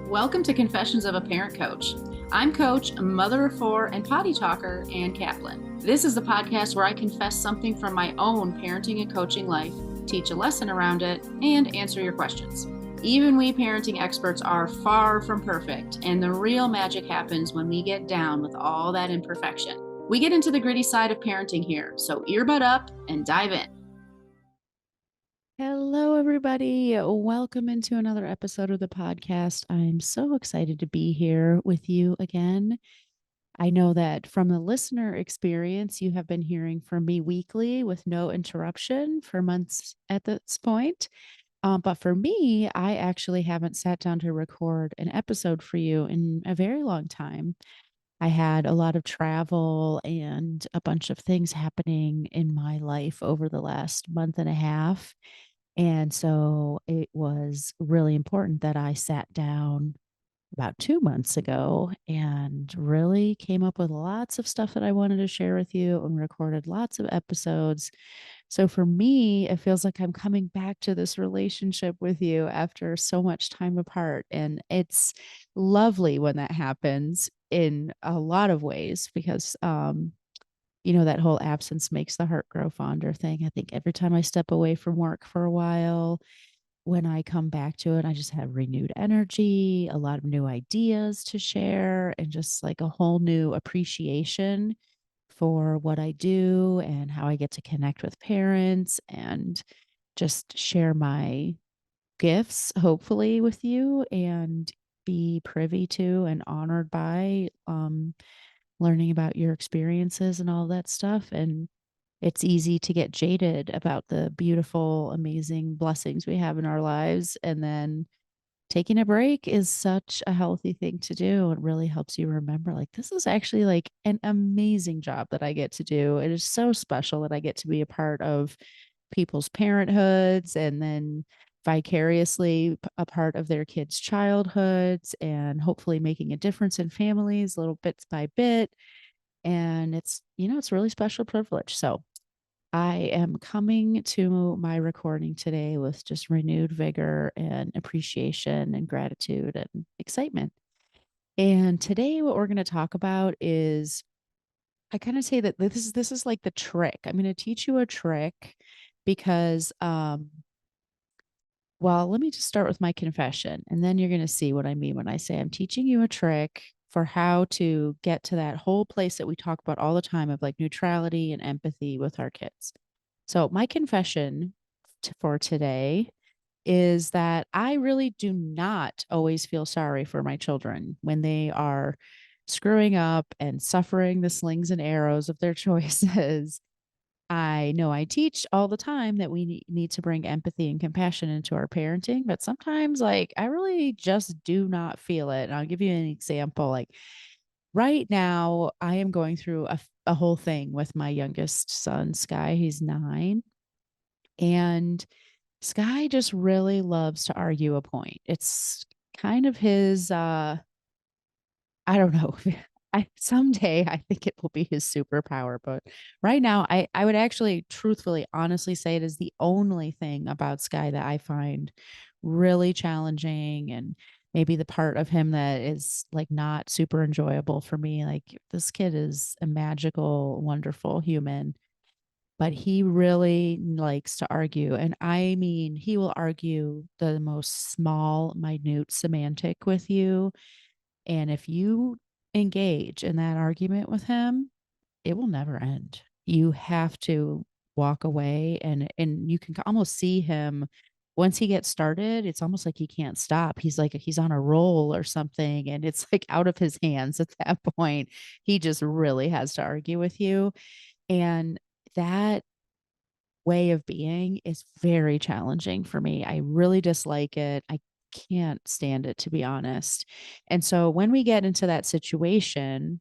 Welcome to Confessions of a Parent Coach. I'm Coach, a mother of four, and potty talker, Ann Kaplan. This is the podcast where I confess something from my own parenting and coaching life, teach a lesson around it, and answer your questions. Even we parenting experts are far from perfect, and the real magic happens when we get down with all that imperfection. We get into the gritty side of parenting here, so earbud up and dive in. Hello, everybody. Welcome into another episode of the podcast. I'm so excited to be here with you again. I know that from the listener experience, you have been hearing from me weekly with no interruption for months at this point. But for me, I actually haven't sat down to record an episode for you in a very long time. I had a lot of travel and a bunch of things happening in my life over the last month and a half. And so it was really important that I sat down about 2 months ago and really came up with lots of stuff that I wanted to share with you and recorded lots of episodes. So for me, it feels like I'm coming back to this relationship with you after so much time apart. And it's lovely when that happens in a lot of ways because that whole absence makes the heart grow fonder thing. I think every time I step away from work for a while, when I come back to it, I just have renewed energy, a lot of new ideas to share, and just like a whole new appreciation for what I do and how I get to connect with parents and just share my gifts, hopefully, with you and be privy to and honored by learning about your experiences and all that stuff. And it's easy to get jaded about the beautiful, amazing blessings we have in our lives. And then taking a break is such a healthy thing to do. It really helps you remember, like, this is actually like an amazing job that I get to do. It is so special that I get to be a part of people's parenthoods and then vicariously a part of their kids' childhoods and hopefully making a difference in families little bits by bit. And it's a really special privilege. So I am coming to my recording today with just renewed vigor and appreciation and gratitude and excitement. And today what we're going to talk about is I kind of say that this is like the trick. I'm going to teach you a trick because well, let me just start with my confession and then you're going to see what I mean when I say I'm teaching you a trick for how to get to that whole place that we talk about all the time of like neutrality and empathy with our kids. So, my confession for today is that I really do not always feel sorry for my children when they are screwing up and suffering the slings and arrows of their choices. I know I teach all the time that we need to bring empathy and compassion into our parenting, but sometimes, like, I really just do not feel it. And I'll give you an example. Like, right now, I am going through a whole thing with my youngest son, Sky. He's 9. And Sky just really loves to argue a point. It's kind of his I don't know. Someday I think it will be his superpower, but right now I would actually truthfully honestly say it is the only thing about Sky that I find really challenging and maybe the part of him that is like not super enjoyable for me. Like, this kid is a magical, wonderful human, but he really likes to argue. And I mean, he will argue the most small, minute semantic with you. And if you engage in that argument with him, it will never end. You have to walk away and you can almost see him once he gets started, it's almost like he can't stop. He's like he's on a roll or something and it's like out of his hands at that point. He just really has to argue with you. And that way of being is very challenging for me. I really dislike it. I can't stand it, to be honest. And so when we get into that situation,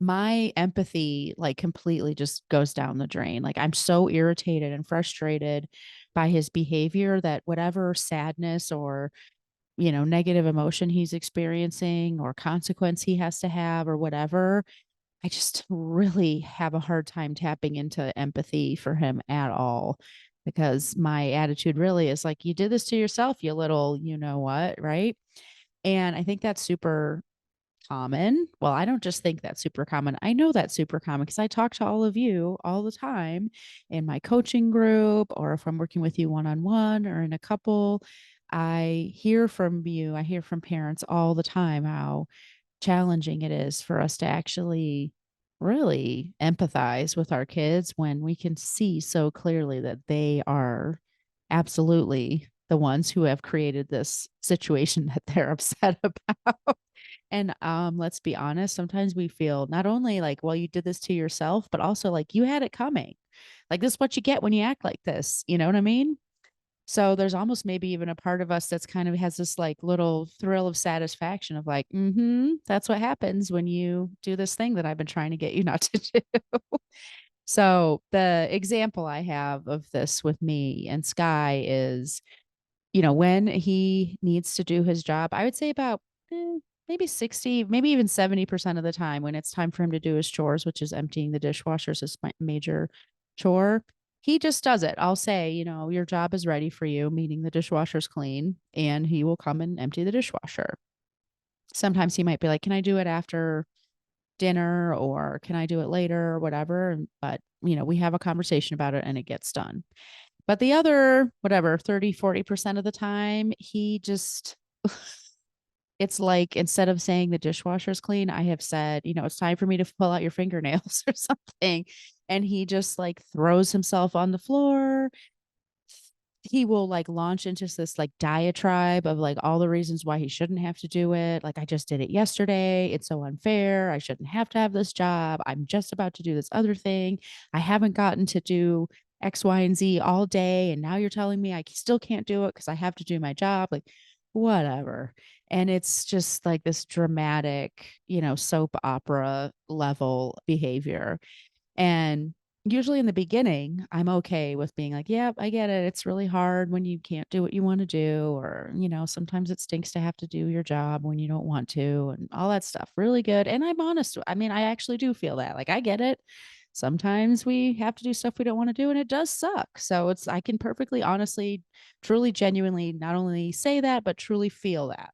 my empathy like completely just goes down the drain. Like, I'm so irritated and frustrated by his behavior that whatever sadness or negative emotion he's experiencing or consequence he has to have or whatever, I just really have a hard time tapping into empathy for him at all because my attitude really is like, you did this to yourself, you little, you know what, right? And I think that's super common. Well, I don't just think that's super common. I know that's super common because I talk to all of you all the time in my coaching group, or if I'm working with you one on one or in a couple. I hear from you, I hear from parents all the time how challenging it is for us to actually really empathize with our kids when we can see so clearly that they are absolutely the ones who have created this situation that they're upset about. And let's be honest, sometimes we feel not only like, well, you did this to yourself, but also like you had it coming. Like this is what you get when you act like this. You know what I mean? So there's almost maybe even a part of us that's kind of has this like little thrill of satisfaction of like, that's what happens when you do this thing that I've been trying to get you not to do. So the example I have of this with me and Sky is, when he needs to do his job, I would say about maybe 60, maybe even 70% of the time when it's time for him to do his chores, which is emptying the dishwasher, is his major chore. He just does it. I'll say, your job is ready for you, meaning the dishwasher's clean, and he will come and empty the dishwasher. Sometimes he might be like, can I do it after dinner or can I do it later or whatever? But, we have a conversation about it and it gets done. But the other, whatever, 30, 40% of the time, he just, it's like instead of saying the dishwasher's clean, I have said, it's time for me to pull out your fingernails or something. And he just like throws himself on the floor. He will like launch into this like diatribe of like all the reasons why he shouldn't have to do it. Like, I just did it yesterday. It's so unfair. I shouldn't have to have this job. I'm just about to do this other thing. I haven't gotten to do X, Y, and Z all day. And now you're telling me I still can't do it because I have to do my job. Like, whatever. And it's just like this dramatic, soap opera level behavior. And usually in the beginning, I'm okay with being like, yep, I get it. It's really hard when you can't do what you want to do. Or, sometimes it stinks to have to do your job when you don't want to, and all that stuff. Really good. And I'm honest. I mean, I actually do feel that. Like, I get it. Sometimes we have to do stuff we don't want to do, and it does suck. So I can perfectly honestly, truly, genuinely not only say that, but truly feel that.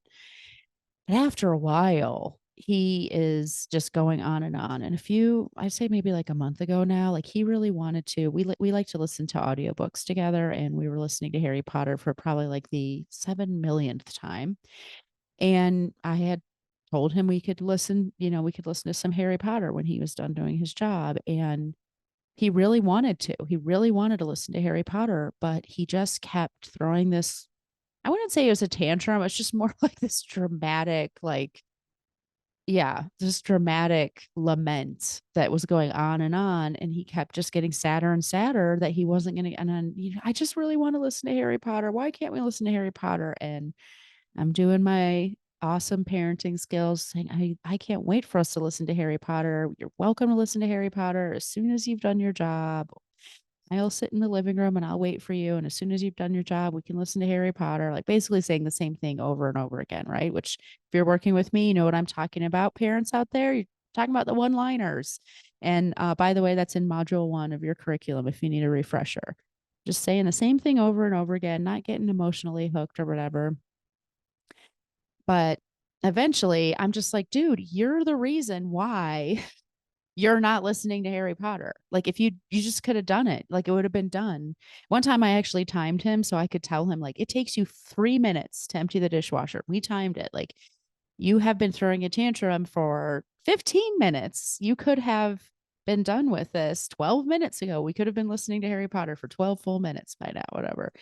And after a while, he is just going on and on. And I'd say maybe like a month ago now, like he really wanted to, we like to listen to audiobooks together. And we were listening to Harry Potter for probably like the 7 millionth time. And I had told him we could listen to some Harry Potter when he was done doing his job. And he really wanted to. He really wanted to listen to Harry Potter, but he just kept throwing this. I wouldn't say it was a tantrum. It's just more like this dramatic, like, yeah, this dramatic lament that was going on. And he kept just getting sadder and sadder that he wasn't going to. And then, I just really want to listen to Harry Potter. Why can't we listen to Harry Potter? And I'm doing my awesome parenting skills saying, I can't wait for us to listen to Harry Potter. You're welcome to listen to Harry Potter as soon as you've done your job. I'll sit in the living room and I'll wait for you. And as soon as you've done your job, we can listen to Harry Potter, like basically saying the same thing over and over again, right? Which, if you're working with me, you know what I'm talking about, parents out there. You're talking about the one liners. And by the way, that's in module 1 of your curriculum if you need a refresher. Just saying the same thing over and over again, not getting emotionally hooked or whatever. But eventually, I'm just like, dude, you're the reason why you're not listening to Harry Potter. Like, if you just could have done it, like it would have been done. One time I actually timed him so I could tell him, like, it takes you 3 minutes to empty the dishwasher. We timed it. Like, you have been throwing a tantrum for 15 minutes. You could have been done with this 12 minutes ago. We could have been listening to Harry Potter for 12 full minutes by now, whatever,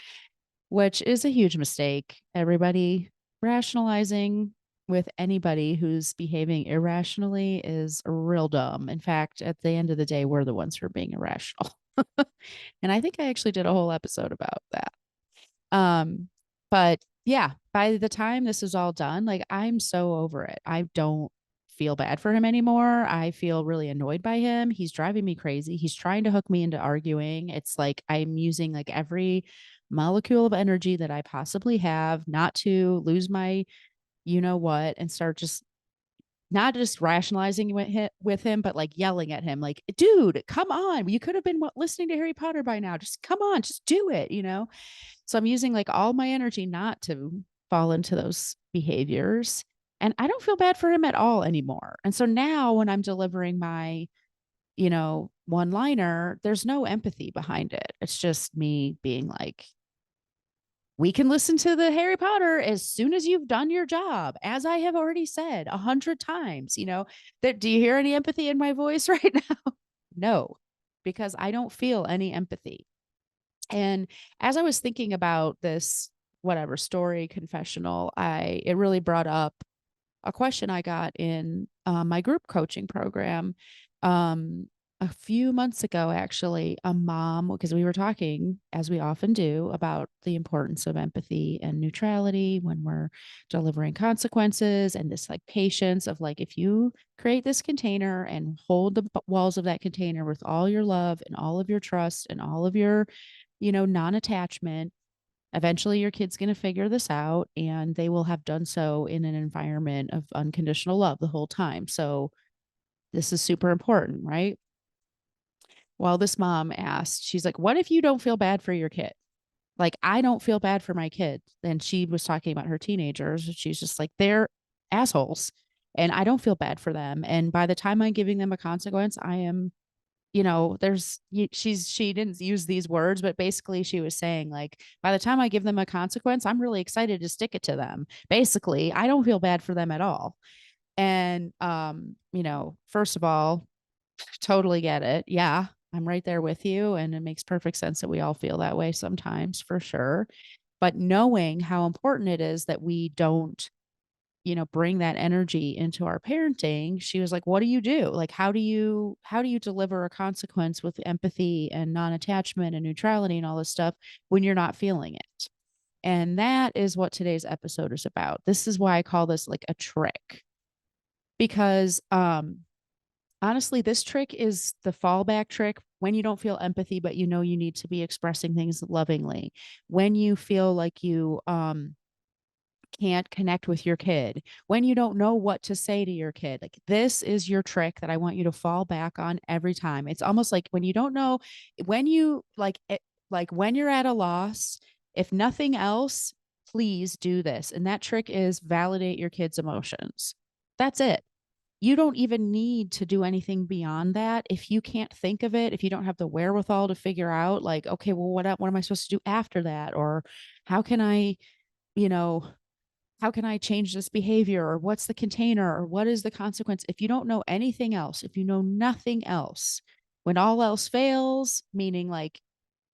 which is a huge mistake. Everybody rationalizing with anybody who's behaving irrationally is real dumb. In fact, at the end of the day, we're the ones who are being irrational. And I think I actually did a whole episode about that. But yeah, by the time this is all done, like I'm so over it. I don't feel bad for him anymore. I feel really annoyed by him. He's driving me crazy. He's trying to hook me into arguing. It's like I'm using like every molecule of energy that I possibly have not to lose my, what, and start just not just rationalizing with him, but like yelling at him, like, dude, come on. You could have been listening to Harry Potter by now. Just come on, just do it. So I'm using like all my energy not to fall into those behaviors. And I don't feel bad for him at all anymore. And so now when I'm delivering my, one liner, there's no empathy behind it. It's just me being like, we can listen to the Harry Potter as soon as you've done your job, as I have already said 100 times. That do you hear any empathy in my voice right now? No, because I don't feel any empathy. And as I was thinking about this, whatever story confessional, it really brought up a question I got in my group coaching program a few months ago, actually. A mom, because we were talking, as we often do, about the importance of empathy and neutrality when we're delivering consequences, and this like patience of like, if you create this container and hold the walls of that container with all your love and all of your trust and all of your, non-attachment, eventually your kid's going to figure this out, and they will have done so in an environment of unconditional love the whole time. So this is super important, right? Well, this mom asked, she's like, what if you don't feel bad for your kid? Like, I don't feel bad for my kid. And she was talking about her teenagers. She's just like, they're assholes and I don't feel bad for them. And by the time I'm giving them a consequence, I am, she didn't use these words, but basically she was saying like, by the time I give them a consequence, I'm really excited to stick it to them. Basically, I don't feel bad for them at all. And, first of all, totally get it. Yeah, I'm right there with you. And it makes perfect sense that we all feel that way sometimes, for sure. But knowing how important it is that we don't, bring that energy into our parenting, she was like, what do you do? Like, how do you deliver a consequence with empathy and non-attachment and neutrality and all this stuff when you're not feeling it? And that is what today's episode is about. This is why I call this like a trick, because honestly, this trick is the fallback trick when you don't feel empathy, but you need to be expressing things lovingly. When you feel like you can't connect with your kid, when you don't know what to say to your kid, like this is your trick that I want you to fall back on every time. It's almost like when you don't know, when you like when you're at a loss, if nothing else, please do this. And that trick is validate your kid's emotions. That's it. You don't even need to do anything beyond that. If you can't think of it, if you don't have the wherewithal to figure out like, okay, well, what am I supposed to do after that? Or how can I, you know, how can I change this behavior? Or what's the container? Or what is the consequence? If you don't know anything else, if you know nothing else, when all else fails, meaning like,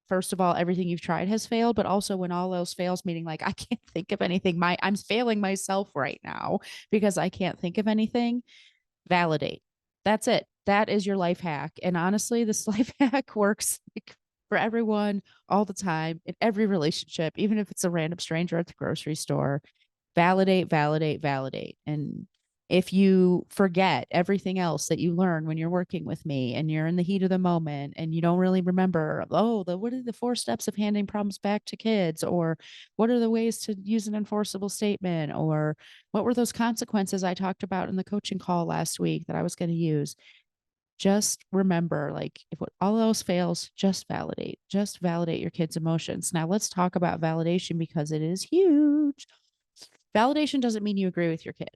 first of all, everything you've tried has failed, but also when all else fails, meaning like I can't think of anything. I'm failing myself right now because I can't think of anything. Validate. That's it. That is your life hack. And honestly, this life hack works like for everyone all the time in every relationship, even if it's a random stranger at the grocery store. Validate, validate, validate. And if you forget everything else that you learn when you're working with me and you're in the heat of the moment and you don't really remember, what are the 4 steps of handing problems back to kids? Or what are the ways to use an enforceable statement? Or what were those consequences I talked about in the coaching call last week that I was going to use? Just remember, like, if all else fails, just validate your kids' emotions. Now let's talk about validation because it is huge. Validation doesn't mean you agree with your kid.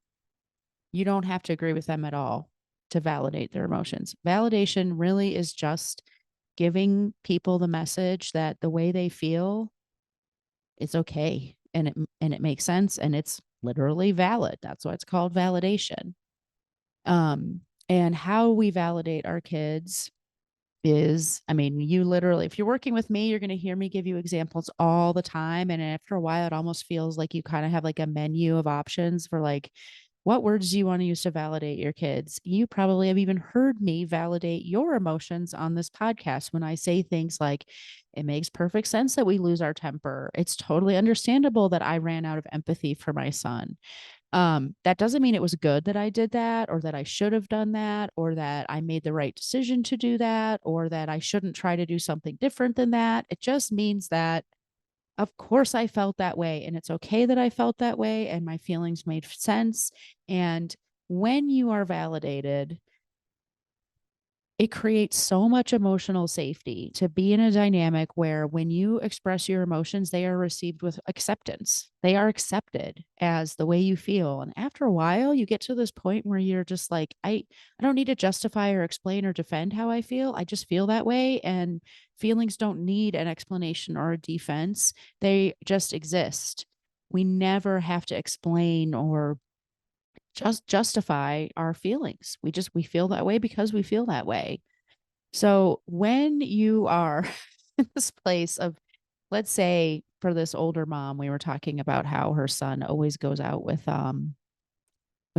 You don't have to agree with them at all to validate their emotions. Validation really is just giving people the message that the way they feel is okay and it makes sense and it's literally valid. That's why it's called validation. And how we validate our kids is, I mean, you literally, if you're working with me, you're going to hear me give you examples all the time. And after a while, it almost feels like you kind of have like a menu of options for like, what words do you want to use to validate your kids? You probably have even heard me validate your emotions on this podcast when I say things like, it makes perfect sense that we lose our temper. It's totally understandable that I ran out of empathy for my son. That doesn't mean it was good that I did that or that I should have done that or that I made the right decision to do that or that I shouldn't try to do something different than that. It just means that of course I felt that way and it's okay that I felt that way and my feelings made sense. And when you are validated, it creates so much emotional safety to be in a dynamic where when you express your emotions, they are received with acceptance. They are accepted as the way you feel. And after a while, you get to this point where you're just like, I don't need to justify or explain or defend how I feel. I just feel that way. And feelings don't need an explanation or a defense. They just exist. We never have to explain or just justify our feelings. We feel that way because we feel that way. So when you are in this place of, let's say for this older mom, we were talking about how her son always goes out with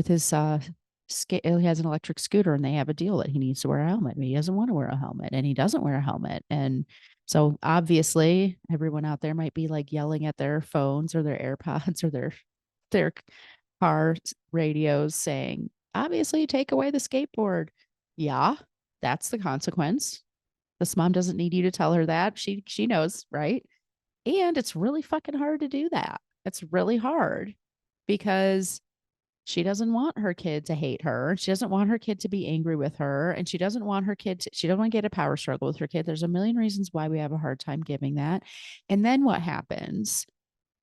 his he has an electric scooter and they have a deal that he needs to wear a helmet. He doesn't want to wear a helmet and he doesn't wear a helmet. And so obviously everyone out there might be like yelling at their phones or their AirPods or their car radios saying, obviously take away the skateboard. Yeah, that's the consequence. This mom doesn't need you to tell her that. She knows, right? And it's really fucking hard to do that. It's really hard because she doesn't want her kid to hate her. She doesn't want her kid to be angry with her. And she doesn't want her kid to, she doesn't want to get a power struggle with her kid. There's a million reasons why we have a hard time giving that. And then what happens?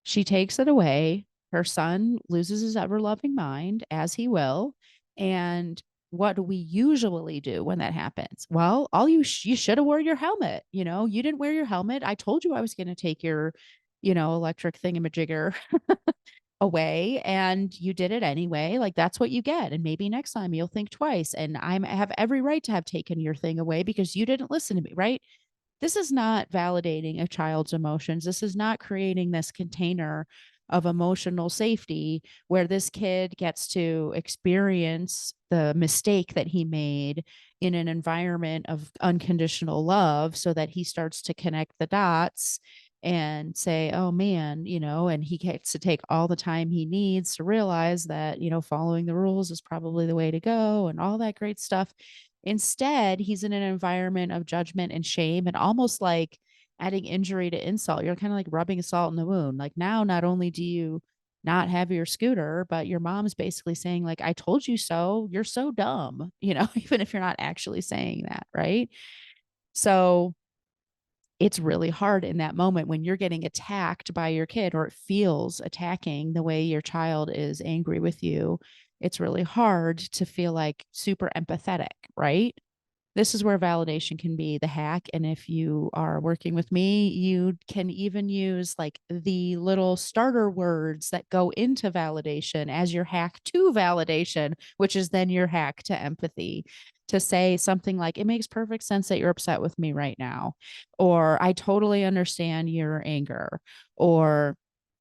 She takes it away. Her son loses his ever loving mind, as he will. And what do we usually do when that happens? Well, you should have wore your helmet. You didn't wear your helmet. I told you I was going to take your, electric thingamajigger away and you did it anyway. Like that's what you get. And maybe next time you'll think twice. And I have every right to have taken your thing away because you didn't listen to me, right? This is not validating a child's emotions. This is not creating this container of emotional safety where this kid gets to experience the mistake that he made in an environment of unconditional love so that he starts to connect the dots and say, oh man, and he gets to take all the time he needs to realize that, following the rules is probably the way to go and all that great stuff. Instead, he's in an environment of judgment and shame and almost like adding injury to insult. You're kind of like rubbing salt in the wound. Like now, not only do you not have your scooter, but your mom's basically saying, like, I told you so. You're so dumb, even if you're not actually saying that. Right. So it's really hard in that moment when you're getting attacked by your kid or it feels attacking the way your child is angry with you. It's really hard to feel like super empathetic, right? This is where validation can be the hack. And if you are working with me, you can even use like the little starter words that go into validation as your hack to validation, which is then your hack to empathy. To say something like, it makes perfect sense that you're upset with me right now, or I totally understand your anger, or,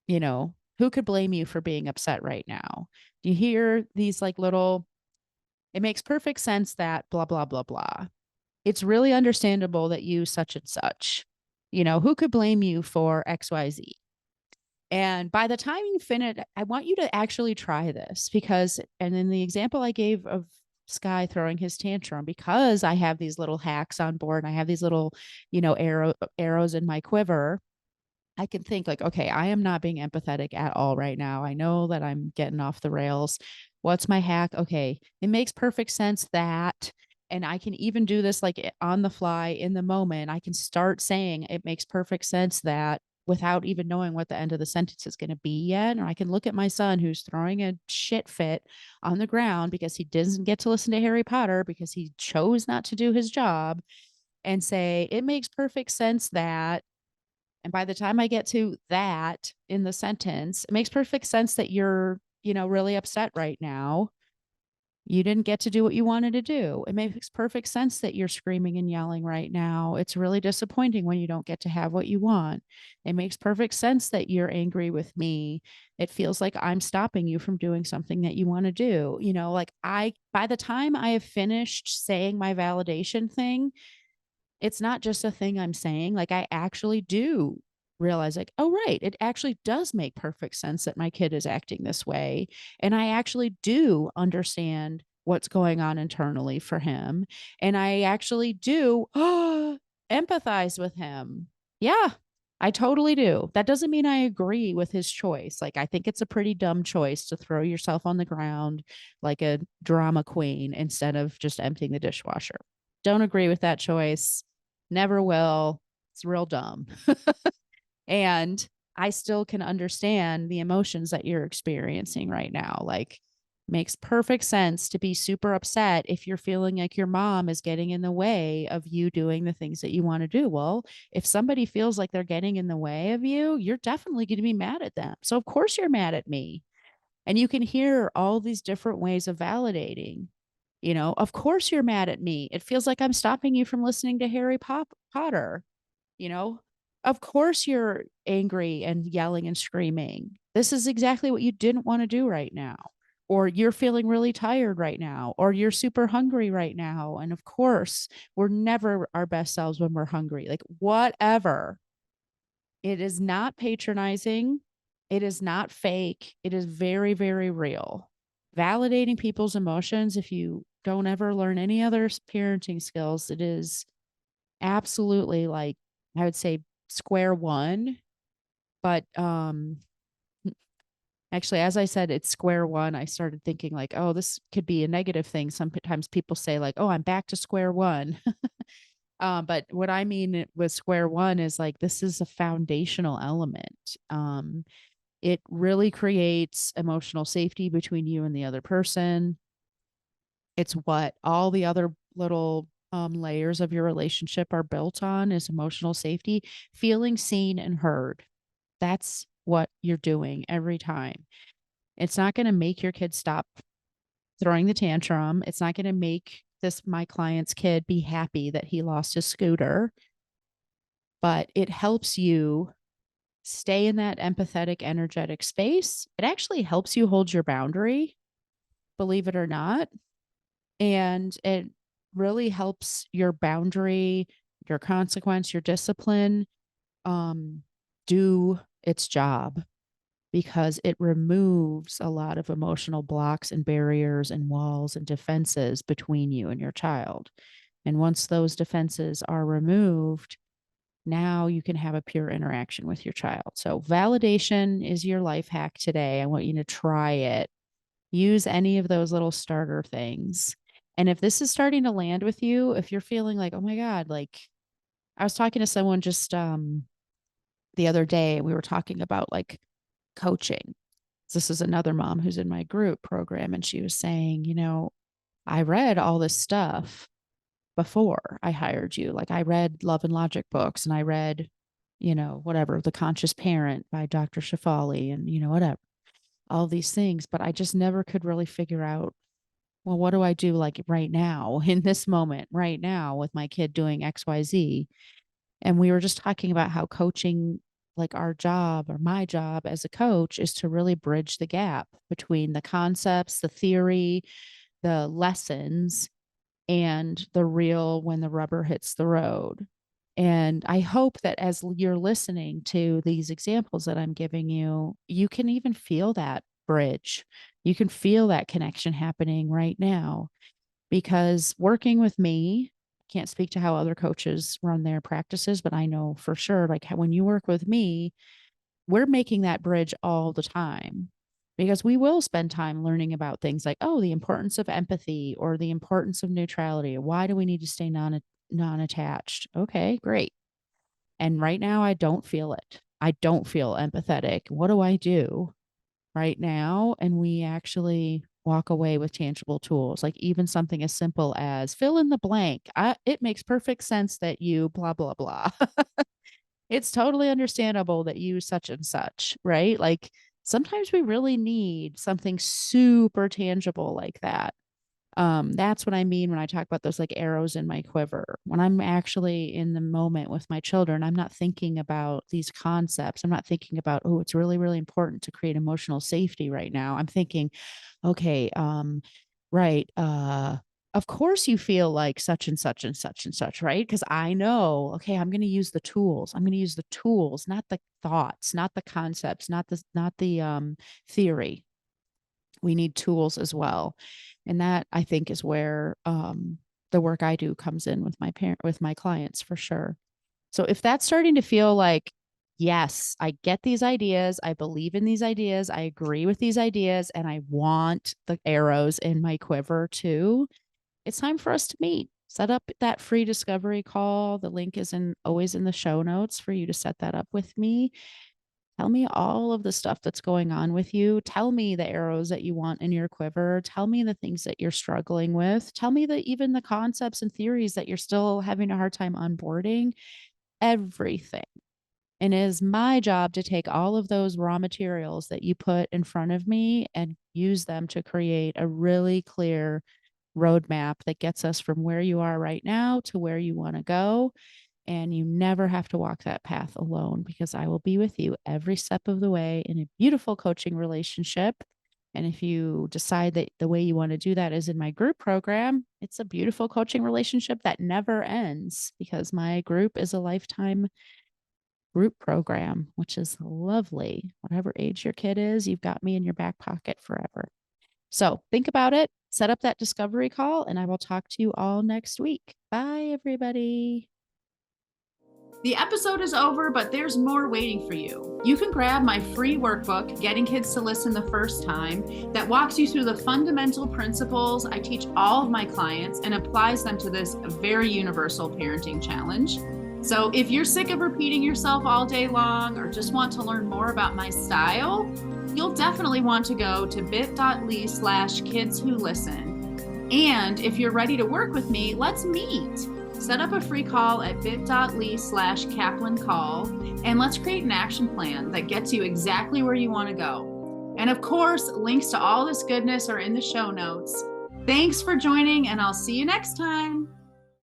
who could blame you for being upset right now? Do you hear these like little, it makes perfect sense that blah, blah, blah, blah. It's really understandable that you such and such, who could blame you for XYZ? And by the time you finish, I want you to actually try this because, and in the example I gave of Sky throwing his tantrum, because I have these little hacks on board and I have these little, arrows in my quiver. I can think like, okay, I am not being empathetic at all right now. I know that I'm getting off the rails. What's my hack? Okay, it makes perfect sense that, and I can even do this like on the fly in the moment. I can start saying it makes perfect sense that without even knowing what the end of the sentence is going to be yet. And I can look at my son who's throwing a shit fit on the ground because he doesn't get to listen to Harry Potter because he chose not to do his job and say, it makes perfect sense that, and by the time I get to that in the sentence, it makes perfect sense that you're, really upset right now. You didn't get to do what you wanted to do. It makes perfect sense that you're screaming and yelling right now. It's really disappointing when you don't get to have what you want. It makes perfect sense that you're angry with me. It feels like I'm stopping you from doing something that you want to do. Like by the time I have finished saying my validation thing, it's not just a thing I'm saying. Like I actually do realize like, oh, right. It actually does make perfect sense that my kid is acting this way. And I actually do understand what's going on internally for him. And I actually do empathize with him. Yeah, I totally do. That doesn't mean I agree with his choice. Like, I think it's a pretty dumb choice to throw yourself on the ground like a drama queen instead of just emptying the dishwasher. Don't agree with that choice. Never will. It's real dumb. And I still can understand the emotions that you're experiencing right now. Like, makes perfect sense to be super upset if you're feeling like your mom is getting in the way of you doing the things that you want to do. Well, if somebody feels like they're getting in the way of you, you're definitely going to be mad at them. So, of course, you're mad at me. And you can hear all these different ways of validating. Of course, you're mad at me. It feels like I'm stopping you from listening to Potter. You know, of course you're angry and yelling and screaming. This is exactly what you didn't want to do right now. Or you're feeling really tired right now, or you're super hungry right now. And of course, we're never our best selves when we're hungry. Like, whatever. It is not patronizing. It is not fake. It is very, very real. Validating people's emotions, if you don't ever learn any other parenting skills, it is absolutely, like, I would say, square one. But actually, as I said, it's square one. I started thinking like, oh, this could be a negative thing. Sometimes people say like, oh, I'm back to square one. But what I mean with square one is like, this is a foundational element. It really creates emotional safety between you and the other person. It's what all the other little layers of your relationship are built on, is emotional safety, feeling seen and heard. That's what you're doing every time. It's not going to make your kid stop throwing the tantrum. It's not going to make my client's kid be happy that he lost his scooter, but it helps you stay in that empathetic, energetic space. It actually helps you hold your boundary, believe it or not. And it really helps your boundary, your consequence, your discipline do its job, because it removes a lot of emotional blocks and barriers and walls and defenses between you and your child. And once those defenses are removed, now you can have a pure interaction with your child. So validation is your life hack today. I want you to try it. Use any of those little starter things. And if this is starting to land with you, if you're feeling like, oh my God, like, I was talking to someone just the other day, we were talking about like coaching. This is another mom who's in my group program. And she was saying, I read all this stuff before I hired you. Like, I read Love and Logic books, and I read, whatever, The Conscious Parent by Dr. Shafali, and, whatever, all these things. But I just never could really figure out, well, what do I do like right now, in this moment, right now, with my kid doing XYZ? And we were just talking about how coaching, like our job or my job as a coach, is to really bridge the gap between the concepts, the theory, the lessons, and the real when the rubber hits the road. And I hope that as you're listening to these examples that I'm giving you, you can even feel that bridge. You can feel that connection happening right now, because working with me, can't speak to how other coaches run their practices, but I know for sure, like, when you work with me, we're making that bridge all the time, because we will spend time learning about things like, oh, the importance of empathy, or the importance of neutrality. Why do we need to stay non-attached? Okay, great. And right now I don't feel it. I don't feel empathetic. What do I do right now? And we actually walk away with tangible tools, like even something as simple as fill in the blank. It makes perfect sense that you blah, blah, blah. It's totally understandable that you such and such, right? Like, sometimes we really need something super tangible like that. That's what I mean when I talk about those like arrows in my quiver. When I'm actually in the moment with my children, I'm not thinking about these concepts. I'm not thinking about, oh, it's really, really important to create emotional safety right now. I'm thinking, okay, right, of course you feel like such and such and such and such, right? Because I know, okay, I'm going to use the tools. I'm going to use the tools, not the thoughts, not the concepts, not the theory. We need tools as well. And that, I think, is where the work I do comes in with my clients, for sure. So if that's starting to feel like, yes, I get these ideas, I believe in these ideas, I agree with these ideas, and I want the arrows in my quiver too, it's time for us to meet. set up that free discovery call. The link is always in the show notes for you to set that up with me. Tell me all of the stuff that's going on with you. Tell me the arrows that you want in your quiver. Tell me the things that you're struggling with. Tell me even the concepts and theories that you're still having a hard time onboarding. Everything. And it is my job to take all of those raw materials that you put in front of me and use them to create a really clear roadmap that gets us from where you are right now to where you want to go. And you never have to walk that path alone, because I will be with you every step of the way in a beautiful coaching relationship. And if you decide that the way you want to do that is in my group program, it's a beautiful coaching relationship that never ends, because my group is a lifetime group program, which is lovely. Whatever age your kid is, you've got me in your back pocket forever. So think about it, set up that discovery call, and I will talk to you all next week. Bye, everybody. The episode is over, but there's more waiting for you. You can grab my free workbook, Getting Kids to Listen the First Time, that walks you through the fundamental principles I teach all of my clients and applies them to this very universal parenting challenge. So if you're sick of repeating yourself all day long or just want to learn more about my style, you'll definitely want to go to bit.ly/kidswholisten. And if you're ready to work with me, let's meet. Set up a free call at bit.ly/Kaplan call, and let's create an action plan that gets you exactly where you want to go. And of course, links to all this goodness are in the show notes. Thanks for joining, and I'll see you next time.